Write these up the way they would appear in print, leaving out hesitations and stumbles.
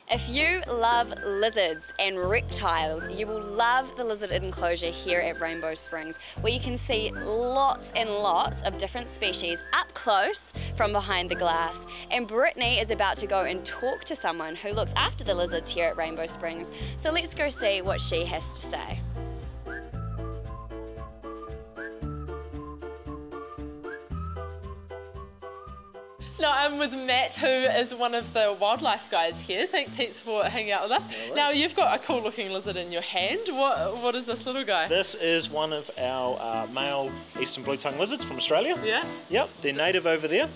If you love lizards and reptiles, you will love the lizard enclosure here at Rainbow Springs, where you can see lots and lots of different species up close from behind the glass. And Brittany is about to go and talk to someone who looks after the lizards here at Rainbow Springs. So let's go see what she has to say. No, I'm with Matt, who is one of the wildlife guys here. Thanks heaps for hanging out with us. Now, you've got a cool looking lizard in your hand. What is this little guy? This is one of our male eastern blue-tongued lizards from Australia. Yeah? Yep, they're native over there.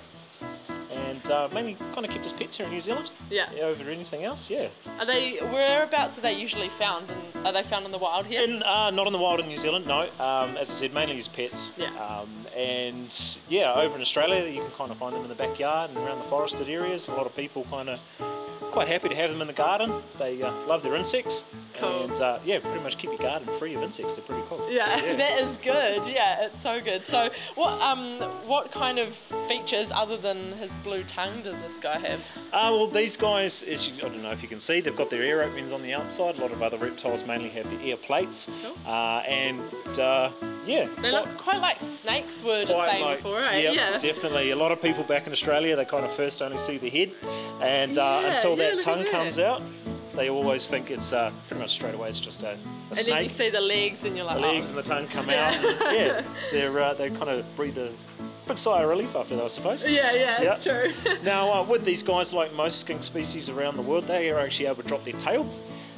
And mainly kind of kept as pets here in New Zealand. Yeah. Over anything else, yeah. Whereabouts are they usually found? And are they found in the wild here? Not in the wild in New Zealand, no. As I said, mainly as pets. Yeah. And yeah, over in Australia, you can kind of find them in the backyard and around the forested areas. A lot of people kind of quite happy to have them in the garden. They love their insects. Cool. And yeah, pretty much keep your garden free of insects. They're pretty cool. Yeah, that is good. Yeah, it's so good. So what kind of features other than his blue tongue does this guy have? Well, these guys, I don't know if you can see, they've got their ear openings on the outside. A lot of other reptiles mainly have the ear plates. Cool. Yeah. They look quite like snakes were just saying before, right? Yep, Yeah, definitely. A lot of people back in Australia, they kind of first only see the head, and until that tongue comes out, they always think it's pretty much straight away it's just a snake. And then you see the legs and you're like, the legs and the tongue come out. And, yeah, they kind of breathe a big sigh of relief after that, I suppose. Yeah, it's true. Now, with these guys, like most skink species around the world, they are actually able to drop their tail.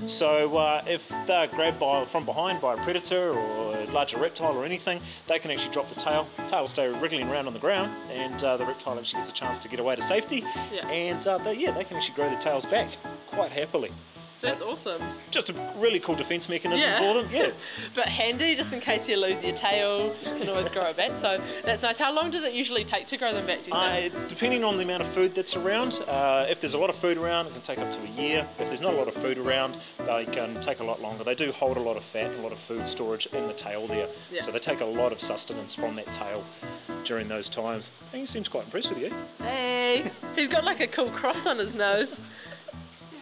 So if they're grabbed from behind by a predator or a larger reptile or anything, they can actually drop the tail. The tail will stay wriggling around on the ground, and the reptile actually gets a chance to get away to safety. Yeah. And they can actually grow their tails back quite happily. That's awesome. Just a really cool defence mechanism for them. Yeah. But handy, just in case you lose your tail, you can always grow it back. So that's nice. How long does it usually take to grow them back, do you think? Depending on the amount of food that's around. If there's a lot of food around, it can take up to a year. If there's not a lot of food around, they can take a lot longer. They do hold a lot of fat and a lot of food storage in the tail there. Yeah. So they take a lot of sustenance from that tail during those times. And he seems quite impressed with you. Hey, he's got like a cool cross on his nose.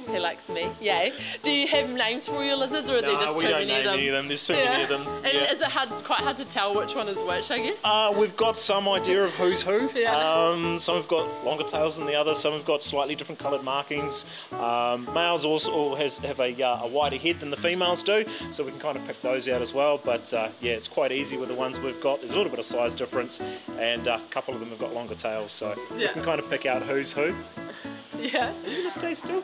He likes me, yay. Do you have names for your lizards, or are there just too many of them? No, we don't name any of them. There's too many of them. And is it quite hard to tell which one is which, I guess? We've got some idea of who's who. Yeah. Some have got longer tails than the others. Some have got slightly different coloured markings. Males also have a wider head than the females do, so we can kind of pick those out as well. But yeah, it's quite easy with the ones we've got. There's a little bit of size difference, and a couple of them have got longer tails, so you can kind of pick out who's who. Yeah. Are you going to stay still?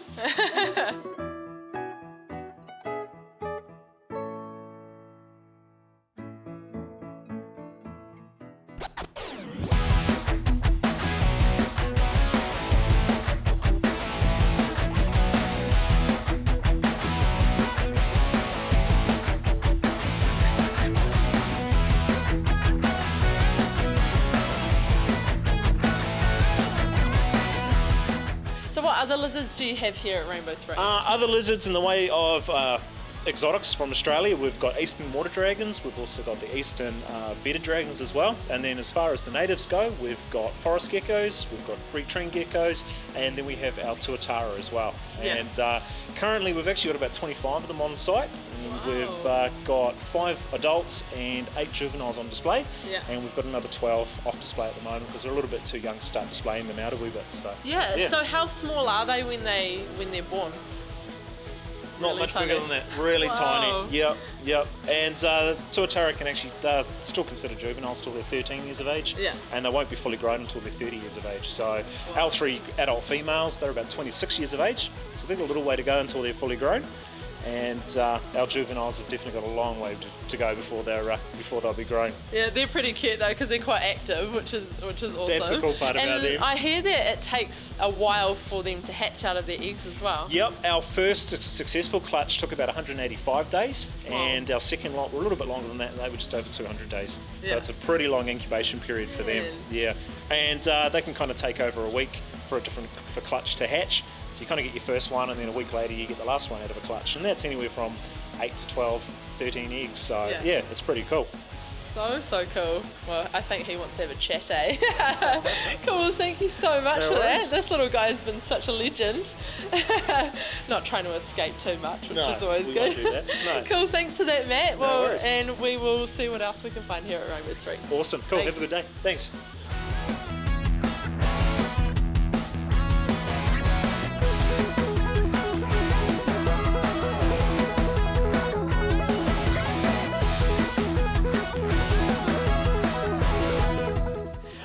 What other lizards do you have here at Rainbow Springs? Other lizards in the way of exotics from Australia, we've got eastern water dragons, we've also got the eastern bearded dragons as well, and then as far as the natives go, we've got forest geckos, we've got Greek tree geckos, and then we have our tuatara as well. Yeah. And currently we've actually got about 25 of them on site. We've got 5 adults and 8 juveniles on display, and we've got another 12 off display at the moment because they're a little bit too young to start displaying them out a wee bit. So yeah. So how small are they when they're born? Not really much tiny. bigger than that. Really Wow. tiny. Yep. And tuatara can actually, they're still considered juveniles till they're 13 years of age. Yeah. And they won't be fully grown until they're 30 years of age. So our 3 adult females, they're about 26 years of age. So they've got a little way to go until they're fully grown. And our juveniles have definitely got a long way to go before they'll be grown. Yeah, they're pretty cute though because they're quite active, which is awesome. That's the cool part about them. And I hear that it takes a while for them to hatch out of their eggs as well. Yep, our first successful clutch took about 185 days, and our second lot were a little bit longer than that, and they were just over 200 days. So it's a pretty long incubation period for them. Yeah, and they can kind of take over a week for clutch to hatch. So you kind of get your first one, and then a week later you get the last one out of a clutch, and that's anywhere from 8 to 12, 13 eggs. So yeah, it's pretty cool. So cool. Well, I think he wants to have a chat, eh? Cool, thank you so much for that. This little guy's been such a legend. Not trying to escape too much, which is always good. Won't do that. No. Cool, thanks for that, Matt. No worries. And we will see what else we can find here at Rainbow Springs. Awesome, cool, Thanks. have a good day. Thanks.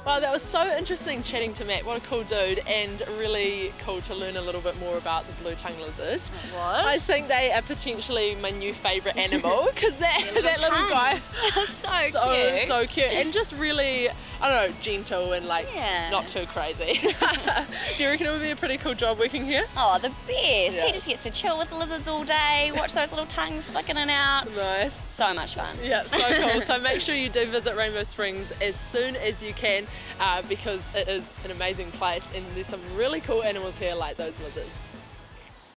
Well, that was so interesting chatting to Matt. What a cool dude, and really cool to learn a little bit more about the blue-tongued lizard. What? I think they are potentially my new favourite animal because that little guy so cute. and just really, I don't know, gentle and like not too crazy. Do you reckon it would be a pretty cool job working here? Oh, the best. Yeah. He just gets to chill with the lizards all day, watch those little tongues flicking in and out. Nice. So much fun. Yeah, so cool. So make sure you do visit Rainbow Springs as soon as you can because it is an amazing place and there's some really cool animals here like those lizards.